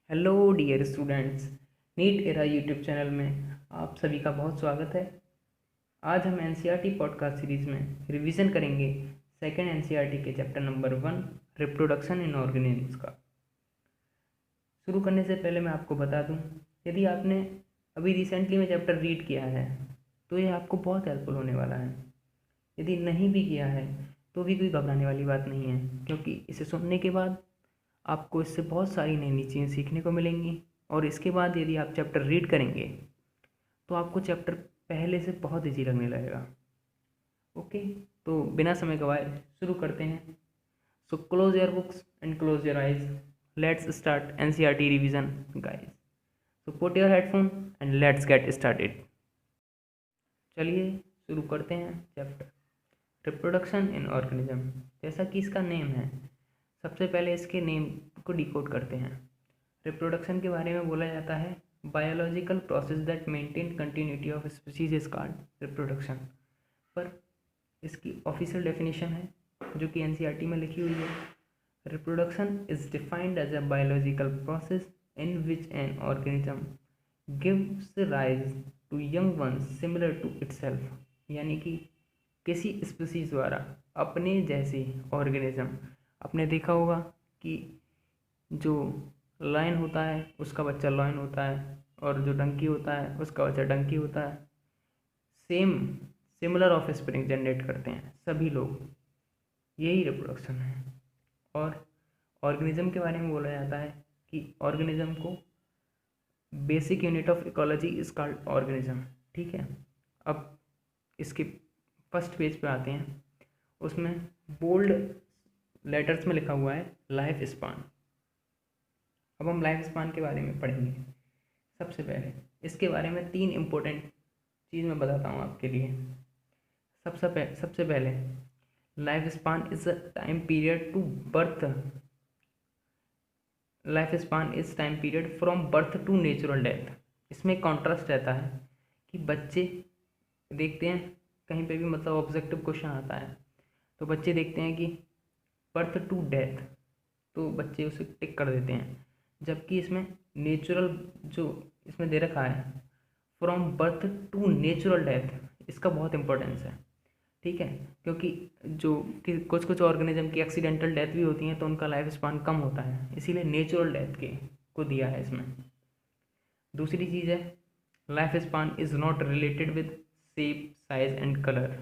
Hello dear students, NEET era YouTube channel में आप सभी का बहुत स्वागत है। आज हम एनसीईआरटी पॉडकास्ट सीरीज़ में रिवीजन करेंगे सेकंड एनसीईआरटी के chapter number 1 reproduction in organisms का। शुरू करने से पहले मैं आपको बता दूं, यदि आपने अभी रिसेंटली में चैप्टर रीड किया है तो ये आपको बहुत हेल्पफुल होने वाला है। यदि नहीं भी किया है तो भी कोई घबराने वाली बात नहीं है, क्योंकि इसे सुनने के बाद आपको इससे बहुत सारी नई नई चीज़ें सीखने को मिलेंगी। और इसके बाद यदि आप चैप्टर रीड करेंगे तो आपको चैप्टर पहले से बहुत ईजी लगने लगेगा। ओके, तो बिना समय गवाए शुरू करते हैं। So close your books and close your eyes, let's start NCERT revision guys. So put your headphone and let's get started. चलिए शुरू करते हैं चैप्टर रिप्रोडक्शन इन ऑर्गेनिज्म। जैसा कि इसका नेम है, सबसे पहले इसके नेम को डिकोड करते हैं। रिप्रोडक्शन के बारे में बोला जाता है biological process that maintain continuity of species is called reproduction. पर इसकी ऑफिशियल डेफिनेशन है जो कि एनसीईआरटी में लिखी हुई है। Reproduction is defined as a biological process in which an organism gives rise to young ones similar to itself. यानी कि किसी स्पीसीज द्वारा अपने जैसे ऑर्गेनिज्म, आपने देखा होगा कि जो लायन होता है उसका बच्चा लायन होता है और जो डंकी होता है उसका बच्चा डंकी होता है। Same similar of spring generate करते हैं सभी लोग, यही रिप्रोडक्शन है। और ऑर्गेनिज्म के बारे में बोला जाता है कि ऑर्गेनिज्म को basic unit of ecology is called organism. ठीक है, अब इसके फर्स्ट पेज पे आते हैं। उसमें बोल्ड लेटर्स में लिखा हुआ है लाइफ स्पान। अब हम लाइफ स्पान के बारे में पढ़ेंगे। सबसे पहले इसके बारे में 3 इम्पोर्टेंट चीज़ मैं बताता हूँ आपके लिए। सबसे पहले life span is a time period to birth. Life span is time period from birth to natural death. इसमें कॉन्ट्रास्ट रहता है कि बच्चे देखते हैं कहीं पे भी, मतलब ऑब्जेक्टिव क्वेश्चन आता है तो बच्चे देखते हैं कि बर्थ टू डेथ, तो बच्चे उसे टिक कर देते हैं। जबकि इसमें नेचुरल जो इसमें दे रखा है from birth to natural death, इसका बहुत इंपॉर्टेंस है। ठीक है, क्योंकि जो कि कुछ कुछ ऑर्गेनिज्म की एक्सीडेंटल डेथ भी होती हैं तो उनका लाइफ स्पान कम होता है, इसीलिए नेचुरल डेथ के को दिया है इसमें। दूसरी चीज़ है life span is not related with shape, size and colour.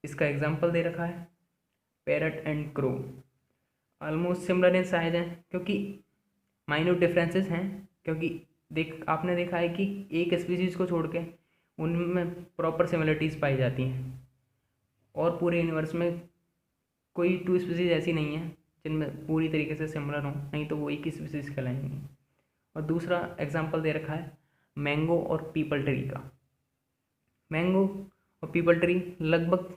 इसका एग्जाम्पल दे रखा है parrot and crow. Almost similar in size हैं, क्योंकि माइन्यूट डिफरेंसेस हैं। क्योंकि आपने देखा है कि एक स्पीसीज को छोड़ के उनमें प्रॉपर सिमिलरिटीज़ पाई जाती हैं, और पूरे यूनिवर्स में कोई 2 स्पीसीज ऐसी नहीं है जिनमें पूरी तरीके से सिमिलर हों, नहीं तो वो एक ही स्पीसीज कहलाएंगी। और दूसरा एग्जाम्पल दे रखा है मैंगो और पीपल ट्री का। मैंगो और पीपल ट्री लगभग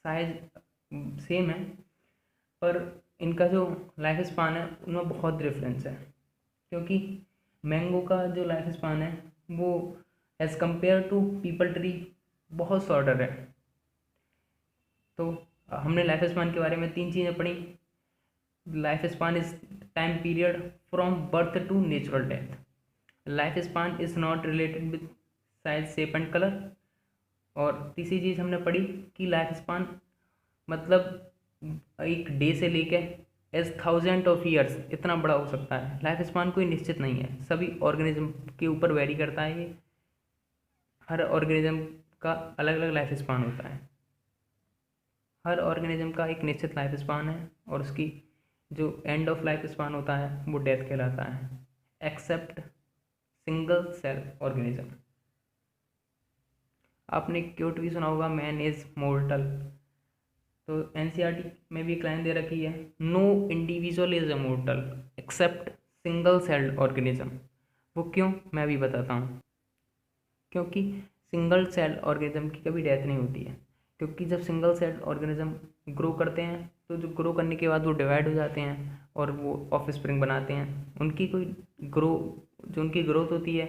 साइज सेम है, पर इनका जो लाइफ स्पान है उनमें बहुत डिफरेंस है। क्योंकि मैंगो का जो लाइफ स्पान है वो as compare to peepal tree बहुत शॉर्टर है। तो हमने लाइफ स्पान के बारे में 3 चीज़ें पढ़ी। Life span is time period from birth to natural death. Life span is not related with size, shape and colour. और तीसरी चीज़ हमने पढ़ी कि लाइफ स्पान मतलब एक डे से लेके एज 1000 ऑफ ईयर्स इतना बड़ा हो सकता है। लाइफ स्पान कोई निश्चित नहीं है, सभी ऑर्गेनिज्म के ऊपर वेरी करता है। ये हर ऑर्गेनिज्म का अलग अलग लाइफ स्पान होता है। हर ऑर्गेनिज्म का एक निश्चित लाइफ स्पान है और उसकी जो एंड ऑफ लाइफ स्पान होता है वो डेथ कहलाता है, एक्सेप्ट सिंगल सेल ऑर्गेनिज्म। आपने क्योट भी सुना होगा मैन इज मोर्टल। तो एनसीईआरटी में भी एक लाइन दे रखी है no individual is immortal except single celled organism. वो क्यों, मैं भी बताता हूँ। क्योंकि सिंगल सेल्ड ऑर्गेनिज्म की कभी डेथ नहीं होती है। क्योंकि जब सिंगल सेल्ड ऑर्गेनिज्म ग्रो करते हैं तो जो ग्रो करने के बाद वो डिवाइड हो जाते हैं और वो ऑफ स्प्रिंग बनाते हैं। उनकी कोई ग्रो जो उनकी ग्रोथ होती है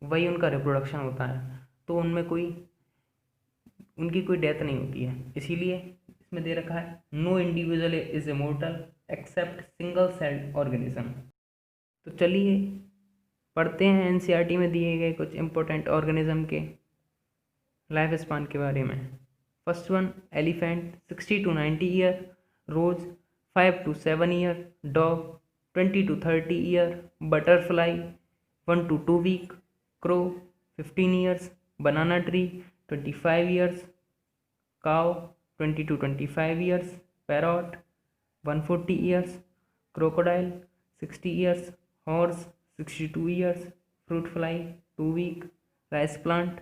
वही उनका रिप्रोडक्शन होता है, तो उनमें कोई उनकी कोई डेथ नहीं होती है। इसीलिए इसमें दे रखा है no individual is immortal except single celled organism. तो चलिए पढ़ते हैं एनसीईआरटी में दिए गए कुछ इम्पोर्टेंट ऑर्गेनिज्म के लाइफ स्पान के बारे में। First one, elephant 60 to 90 year, rose 5 to 7 year, dog 20 to 30 year, butterfly 1 to 2 week, crow 15 years, banana tree 25 years, cow 20 to 25 years, parrot 140 years, crocodile 60 years, horse 62 years, fruit fly 2 week, rice plant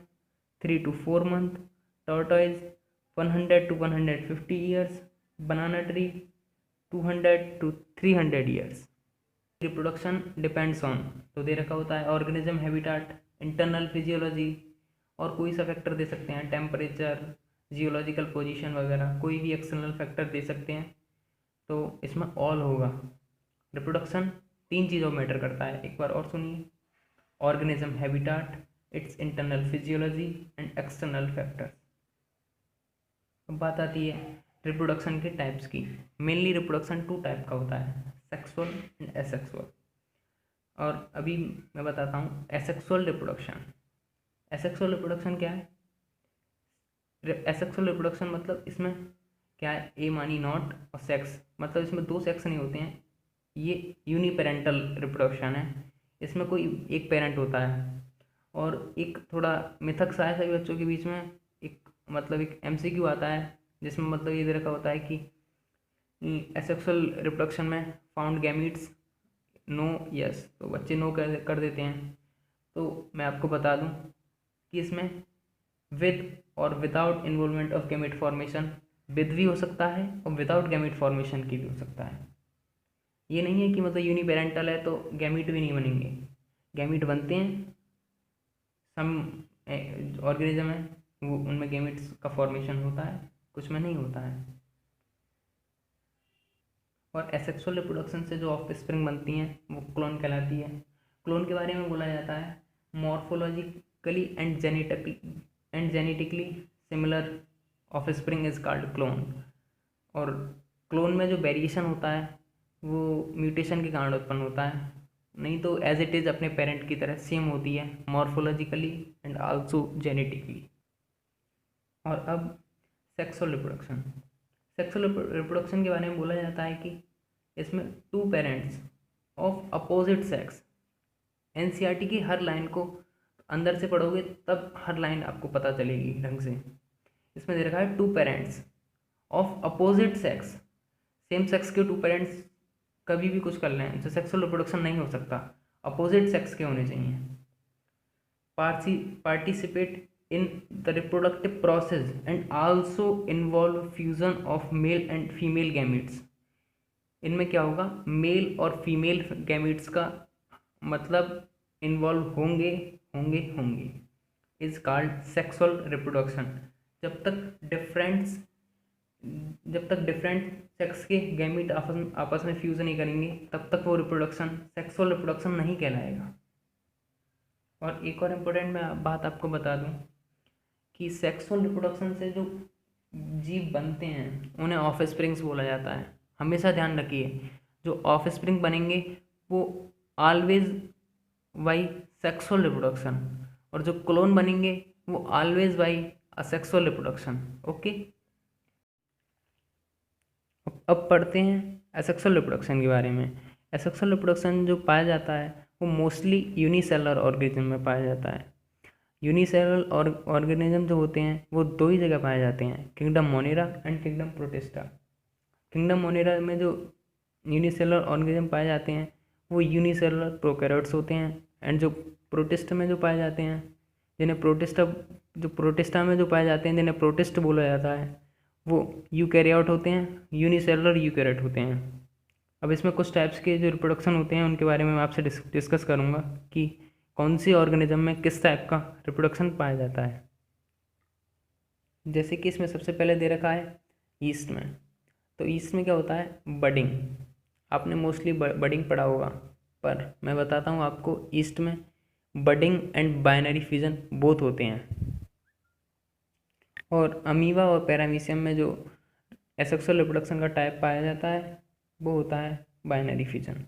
3 to 4 month, tortoise 100 to 150 years, banana tree 200 to 300 years. Reproduction depends on, तो दे रखा होता है organism habitat, internal physiology, और कोई सा factor दे सकते हैं, temperature, geological position वगैरह, कोई भी एक्सटर्नल फैक्टर दे सकते हैं। तो इसमें ऑल होगा। रिप्रोडक्शन 3 चीज़ों में मैटर करता है, एक बार और सुनिए। Organism habitat, it's internal physiology and external factors. अब बात आती है रिप्रोडक्शन के टाइप्स की। मेनली रिप्रोडक्शन 2 टाइप का होता है, सेक्सुअल एंड एसेक्सुअल। और अभी मैं बताता हूँ एसेक्सुअल रिप्रोडक्शन। एसेक्सुअल रिप्रोडक्शन क्या है? एसेक्सुअल रिप्रोडक्शन मतलब इसमें क्या है, ए मानी नॉट और सेक्स, मतलब इसमें 2 सेक्स नहीं होते हैं, ये यूनिपेरेंटल रिप्रोडक्शन है। इसमें कोई एक पेरेंट होता है। और एक थोड़ा मिथक सा है सभी बच्चों के बीच में, एक मतलब एक MCQ आता है जिसमें मतलब ये दे रखा होता है कि एसेक्सुअल रिप्रोडक्शन में फाउंड गैमीट्स नो यस, तो बच्चे नो कर देते हैं। तो मैं आपको बता दूं कि इसमें विद और without involvement of gamete formation, with भी हो सकता है और विदाउट गैमीट फॉर्मेशन की भी हो सकता है। ये नहीं है कि मतलब यूनिपेरेंटल है तो गैमीट भी नहीं बनेंगे, गैमीट बनते हैं। सम ऑर्गेनिज्म है वो उनमें गैमेट्स का फॉर्मेशन होता है, कुछ में नहीं होता है। और एसेक्सुअल रिप्रोडक्शन से जो ऑफ स्प्रिंग बनती हैं वो क्लोन कहलाती है। क्लोन के बारे में बोला जाता है morphologically and genetically similar of spring is called clone. और क्लोन में जो वेरिएशन होता है वो म्यूटेशन के कारण उत्पन्न होता है, नहीं तो एज इट इज़ अपने पेरेंट की तरह सेम होती है मॉर्फोलॉजिकली एंड आल्सो जेनेटिकली। और अब सेक्सुअल रिप्रोडक्शन। सेक्सुअल रिप्रोडक्शन के बारे में बोला जाता है कि इसमें 2 parents of opposite sex. NCERT की हर लाइन को अंदर से पढ़ोगे तब हर लाइन आपको पता चलेगी ढंग से। इसमें दे रखा है 2 parents of opposite sex. Same sex के 2 पेरेंट्स कभी भी कुछ कर लें तो सेक्सुअल रिप्रोडक्शन नहीं हो सकता, अपोजिट सेक्स के होने चाहिए। Participate in the reproductive process and also involve fusion of male and female gametes. इनमें क्या होगा, मेल और फीमेल गैमीट्स का मतलब इन्वॉल्व होंगे होंगे होंगे, इज कॉल्ड सेक्सुअल रिप्रोडक्शन। जब तक डिफरेंट सेक्स के गैमीट आपस में फ्यूज नहीं करेंगे तब तक वो रिप्रोडक्शन सेक्सुअल रिप्रोडक्शन नहीं कहलाएगा। और एक और इम्पोर्टेंट मैं बात आपको बता दूं कि सेक्सुअल रिप्रोडक्शन से जो जीव बनते हैं उन्हें ऑफ स्प्रिंग्स बोला जाता है। हमेशा ध्यान रखिए, जो ऑफ स्प्रिंग बनेंगे वो ऑलवेज बाई सेक्सुअल रिप्रोडक्शन, और जो क्लोन बनेंगे वो always by asexual reproduction. Okay, अब पढ़ते हैं एसेक्सुअल रिप्रोडक्शन के बारे में। एसेक्सुअल रिप्रोडक्शन जो पाया जाता है वो मोस्टली यूनिसेलुलर ऑर्गेनिज्म में पाया जाता है। यूनिसेलुलर ऑर्गेनिज्म जो होते हैं वो 2 ही जगह पाए जाते हैं, kingdom Monera and kingdom protista. Kingdom Monera में जो यूनिसेलुलर ऑर्गेनिज्म पाए जाते हैं वो यूनिसेलुलर प्रोकैरियोट्स होते हैं, एंड जो प्रोटिस्टा में जो पाए जाते हैं जिन्हें प्रोटिस्टा में जो पाए जाते हैं जिन्हें प्रोटिस्ट बोला जाता है वो यूकैरियोट होते हैं, यूनिसेलुलर यूकैरियोट होते हैं। अब इसमें कुछ टाइप्स के जो रिप्रोडक्शन होते हैं उनके बारे में मैं आपसे डिस्कस करूँगा कि कौन सी ऑर्गेनिज्म में किस टाइप का रिप्रोडक्शन पाया जाता है। जैसे कि इसमें सबसे पहले दे रखा है ईस्ट में। तो ईस्ट में क्या होता है, बडिंग। आपने मोस्टली बडिंग पढ़ा होगा, पर मैं बताता हूँ आपको ईस्ट में budding and binary fusion both होते हैं। और अमीबा और पैरामीशियम में जो एसेक्सुअल रिप्रोडक्शन का टाइप पाया जाता है वो होता है बाइनरी फ्यूजन।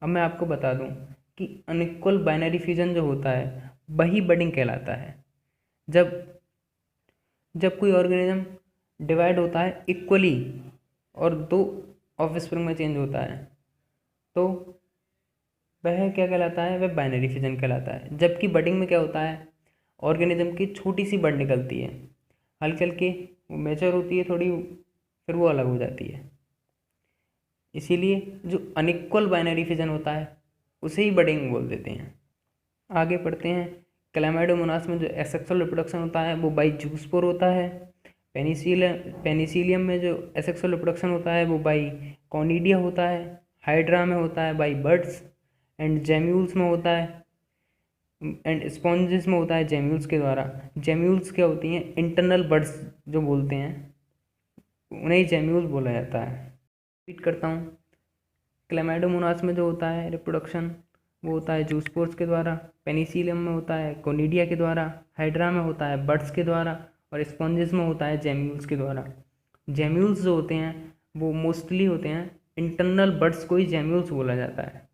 अब मैं आपको बता दूं कि अनइक्वल बाइनरी फ्यूजन जो होता है वही बडिंग कहलाता है। जब जब कोई ऑर्गेनिज्म डिवाइड होता है इक्वली और दो ऑफस्प्रिंग में चेंज होता है तो वह क्या कहलाता है, वह बाइनरी फ्यूजन कहलाता है। जबकि बडिंग में क्या होता है, ऑर्गेनिज्म की छोटी सी बड निकलती है, हल्के हल्के वो मैच्योर होती है थोड़ी, फिर वो अलग हो जाती है। इसीलिए जो अनइक्वल बाइनरी फिजन होता है उसे ही बडिंग बोल देते हैं। आगे पढ़ते हैं। क्लैमाइडोमोनास में जो एसेक्सुअल रिप्रोडक्शन होता है वो बाई जूस्पोर होता है। पेनिसिलियम में जो एसेक्सुअल रिप्रोडक्शन होता है वो बाई कॉनिडिया होता है। हाइड्रा में होता है बाई बर्ड्स। एंड जेम्यूल्स में होता है, एंड स्पॉन्जेस में होता है जेम्यूल्स के द्वारा। जेम्यूल्स क्या होती हैं, इंटरनल बर्ड्स जो बोलते हैं उन्हें जेम्यूल्स बोला जाता है। रिपीट करता हूँ, क्लैमाइडोमोनास में जो होता है रिप्रोडक्शन वो होता है जूस्पोर्स के द्वारा। पेनिसिलियम में होता है कोनिडिया के द्वारा। हाइड्रा में होता है बर्ड्स के द्वारा। और स्पॉन्जेस में होता है जेम्यूल्स के द्वारा। जेम्यूल्स जो होते हैं वो मोस्टली होते हैं इंटरनल बर्ड्स को ही जेम्यूल्स बोला जाता है।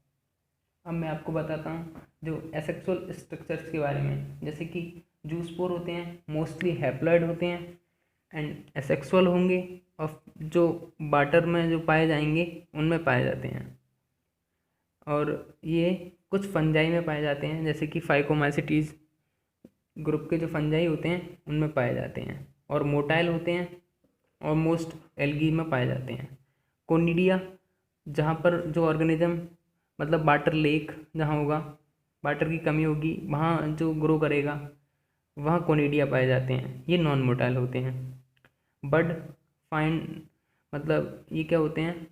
अब मैं आपको बताता हूँ जो एसेक्सुअल स्ट्रक्चर्स के बारे में। जैसे कि जूस्पोर होते हैं मोस्टली हैप्लॉइड होते हैं एंड एसेक्सुअल होंगे, और जो वाटर में जो पाए जाएंगे उनमें पाए जाते हैं। और ये कुछ फंजाई में पाए जाते हैं, जैसे कि फाइकोमाइसिटीज ग्रुप के जो फंजाई होते हैं उनमें पाए जाते हैं। और मोटाइल होते हैं और मोस्ट एल्गी में पाए जाते हैं। कोनिडिया, जहाँ पर जो ऑर्गेनिज्म मतलब वाटर लेक जहाँ होगा, वाटर की कमी होगी, वहाँ जो ग्रो करेगा वहाँ कोनिडिया पाए जाते हैं। ये नॉन मोटाइल होते हैं। बड फाइन मतलब ये क्या होते हैं,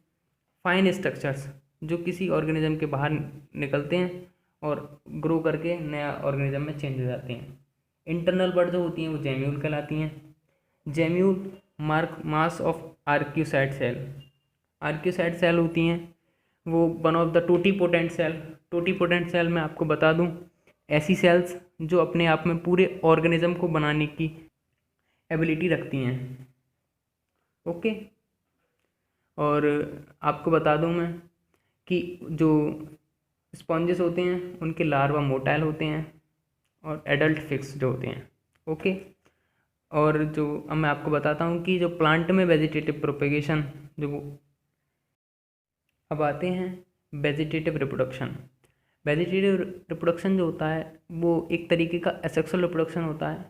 फाइन स्ट्रक्चर्स जो किसी ऑर्गेनिज्म के बाहर निकलते हैं और ग्रो करके नया ऑर्गेनिज्म में चेंज हो जाते हैं। इंटरनल बड जो होती हैं वो जेम्यूल कहलाती हैं। जेम्यूल मार्क mass of archaeocyte cell. Archaeocyte cell होती हैं वो one of the totipotent cell. Totipotent cell मैं आपको बता दूं, ऐसी सेल्स जो अपने आप में पूरे ऑर्गेनिज्म को बनाने की एबिलिटी रखती हैं। ओके। और आपको बता दूं मैं कि जो स्पॉन्जेस होते हैं उनके लार्वा मोटाइल होते हैं और एडल्ट फिक्स जो होते हैं। ओके। और जो अब मैं आपको बताता हूँ कि जो प्लांट में वेजिटेटिव प्रोपेगेशन जो अब आते हैं वेजिटेटिव रिप्रोडक्शन। वेजिटेटिव रिप्रोडक्शन जो होता है वो एक तरीके का एसेक्सुअल रिप्रोडक्शन होता है।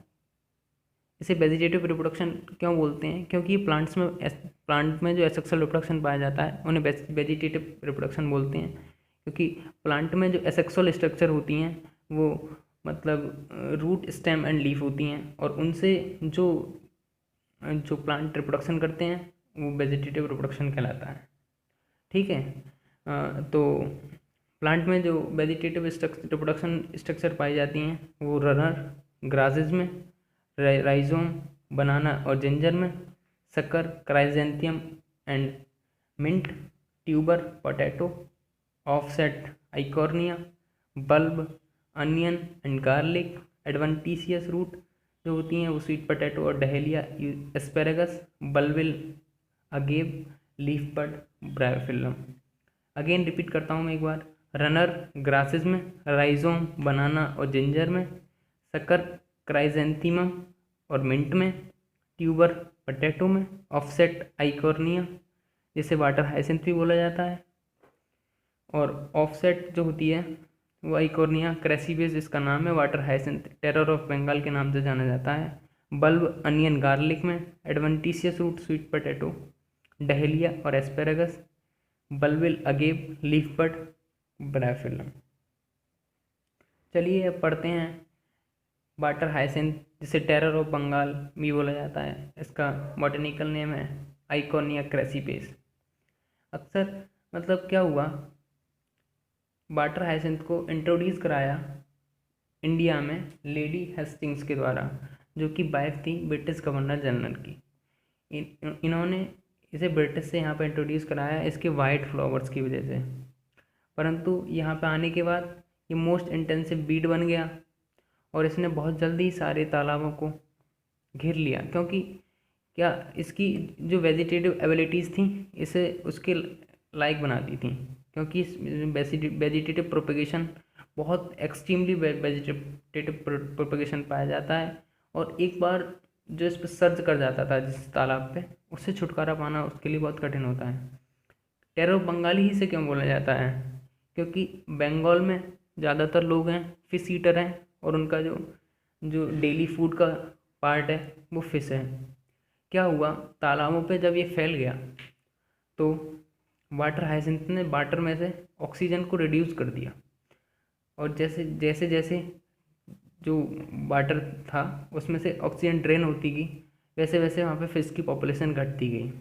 इसे वेजिटेटिव रिप्रोडक्शन क्यों बोलते हैं, क्योंकि प्लांट में जो एसेक्सुअल रिप्रोडक्शन पाया जाता है उन्हें वेजिटेटिव रिप्रोडक्शन बोलते हैं। क्योंकि प्लांट में जो एसेक्सुअल स्ट्रक्चर होती हैं वो मतलब रूट, स्टेम एंड लीफ होती हैं, और उनसे जो जो प्लांट रिप्रोडक्शन करते हैं वो वेजिटेटिव रिप्रोडक्शन कहलाता है। ठीक है। तो प्लांट में जो वेजिटेटिव रिप्रोडक्शन स्ट्रक्चर पाई जाती हैं वो रनर ग्रासेस में, राइजोम बनाना और जिंजर में, sucker chrysanthemum and mint, tuber potato, offset Eichhornia, bulb onion and garlic, adventitious root जो होती हैं वो स्वीट पोटैटो और dahlia asparagus, bulbil agave, leaf bud, bryophyllum. Again repeat करता हूँ मैं एक बार। रनर ग्रासेस में, राइजोम बनाना और जिंजर में, शक्कर क्राइजेंथीमम और मिंट में, ट्यूबर पोटैटो में, ऑफसेट आइकॉर्निया जिसे वाटर हाइसिंथ भी बोला जाता है, और ऑफसेट जो होती है वो आइकॉर्निया क्रेसिबेस जिसका नाम है, water hyacinth terror of Bengal के नाम से जाना जाता है, बल्ब अनियन गार्लिक में, adventitious root sweet potato, dahlia और asparagus, bulbil agave, leaf bud, bryophyllum. चलिए अब पढ़ते हैं वाटर हाइसिंथ जिसे टेरर ऑफ बंगाल भी बोला जाता है। इसका बॉटनिकल नेम है आइकॉर्निया क्रेसिपेस। अक्सर मतलब क्या हुआ, वाटर हाइसिंथ को इंट्रोड्यूस कराया इंडिया में लेडी हेस्टिंग्स के द्वारा, जो कि वाइफ थी ब्रिटिश गवर्नर जनरल की। इन्होंने इसे ब्रिटिश से यहाँ पर इंट्रोड्यूस कराया इसके वाइट फ्लावर्स की वजह से। परंतु यहाँ पे आने के बाद ये मोस्ट इंटेंसिव बीड बन गया और इसने बहुत जल्दी सारे तालाबों को घेर लिया, क्योंकि क्या इसकी जो वेजिटेटिव एबिलिटीज़ थी इसे उसके लायक बनाती थी। क्योंकि इसमें वेजिटेटिव प्रोपेगेशन बहुत एक्सट्रीमली वेजिटेटिव प्रोपेगेशन पाया जाता है। और एक बार जो इस पर सर्च कर जाता था जिस तालाब पे, उससे छुटकारा पाना उसके लिए बहुत कठिन होता है। टेरर ऑफ बंगाली ही से क्यों बोला जाता है? क्योंकि बंगाल में ज़्यादातर लोग हैं फिश ईटर हैं, और उनका जो जो डेली फूड का पार्ट है वो फिश है। क्या हुआ, तालाबों पे जब ये फैल गया तो वाटर हाइसिंथ ने वाटर में से ऑक्सीजन को रिड्यूस कर दिया, और जैसे जैसे जैसे जो वाटर था उसमें से ऑक्सीजन ड्रेन होती गई, वैसे वैसे वहाँ पे फिश की पॉपुलेशन घटती गई।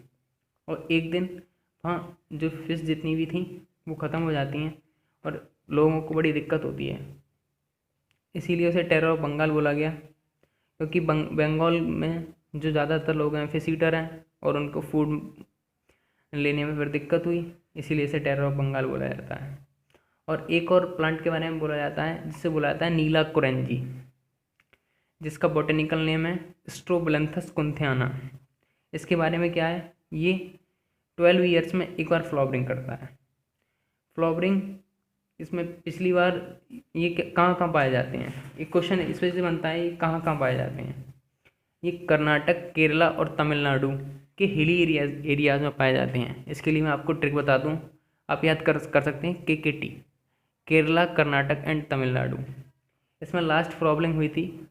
और एक दिन वहाँ जो फिश जितनी भी थी वो ख़त्म हो जाती हैं और लोगों को बड़ी दिक्कत होती है। इसीलिए उसे टेरर ऑफ बंगाल बोला गया, क्योंकि बंगाल में जो ज़्यादातर लोग हैं फिश ईटर हैं और उनको फूड लेने में फिर दिक्कत हुई, इसीलिए इसे टेरर ऑफ बंगाल बोला जाता है। और एक और प्लांट के बारे में बोला जाता है जिससे बोला जाता है नीला कुरेंजी, जिसका बॉटेनिकल नेम है स्ट्रोबलंथस कुंथियाना। इसके बारे में क्या है, ये 12 ईयर्स में एक बार फ्लावरिंग करता है। फ्लावरिंग इसमें पिछली बार ये कहाँ कहाँ पाए जाते हैं, एक क्वेश्चन इस वजह से बनता है, ये कहाँ कहाँ पाए जाते हैं। ये कर्नाटक, केरला और तमिलनाडु के हिली एरियाज में पाए जाते हैं। इसके लिए मैं आपको ट्रिक बता दूं, आप याद कर सकते हैं KKT, केरला, कर्नाटक एंड तमिलनाडु। इसमें लास्ट फ्लावरिंग हुई थी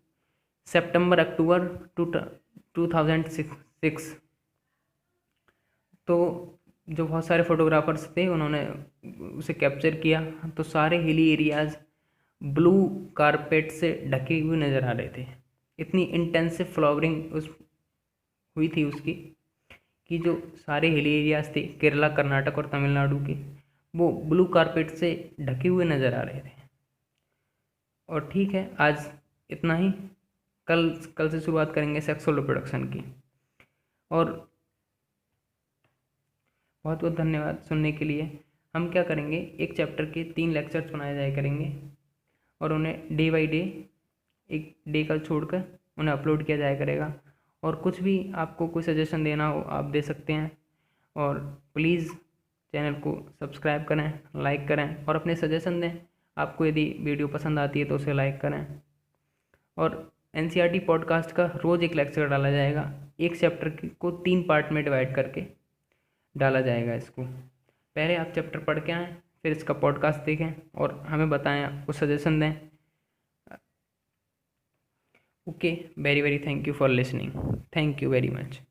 सितंबर अक्टूबर 2006। तो जो बहुत सारे फोटोग्राफर्स थे उन्होंने उसे कैप्चर किया, तो सारे हिली एरियाज ब्लू कारपेट से ढके हुए नज़र आ रहे थे। इतनी इंटेंसिव फ्लावरिंग हुई थी उसकी कि जो सारे हिली एरियाज थे केरला, कर्नाटक और तमिलनाडु के, वो ब्लू कारपेट से ढके हुए नज़र आ रहे थे। और ठीक है, आज इतना ही। कल से शुरुआत करेंगे सेक्सुअल रिप्रोडक्शन की। और बहुत बहुत धन्यवाद सुनने के लिए। हम क्या करेंगे, एक चैप्टर के 3 लेक्चर्स बनाए जाए करेंगे और उन्हें डे बाय डे, एक डे का छोड़कर उन्हें अपलोड किया जाया करेगा। और कुछ भी आपको कोई सजेशन देना हो आप दे सकते हैं। और प्लीज़ चैनल को सब्सक्राइब करें, लाइक करें और अपने सजेशन दें। आपको यदि वीडियो पसंद आती है तो उसे लाइक करें। और NCERT पॉडकास्ट का रोज़ एक लेक्चर डाला जाएगा, एक चैप्टर को 3 पार्ट में डिवाइड करके डाला जाएगा इसको। पहले आप चैप्टर पढ़ के आएँ, फिर इसका पॉडकास्ट देखें और हमें बताएं, आपको सजेशन दें। Okay, very very thank you for listening. Thank you very much.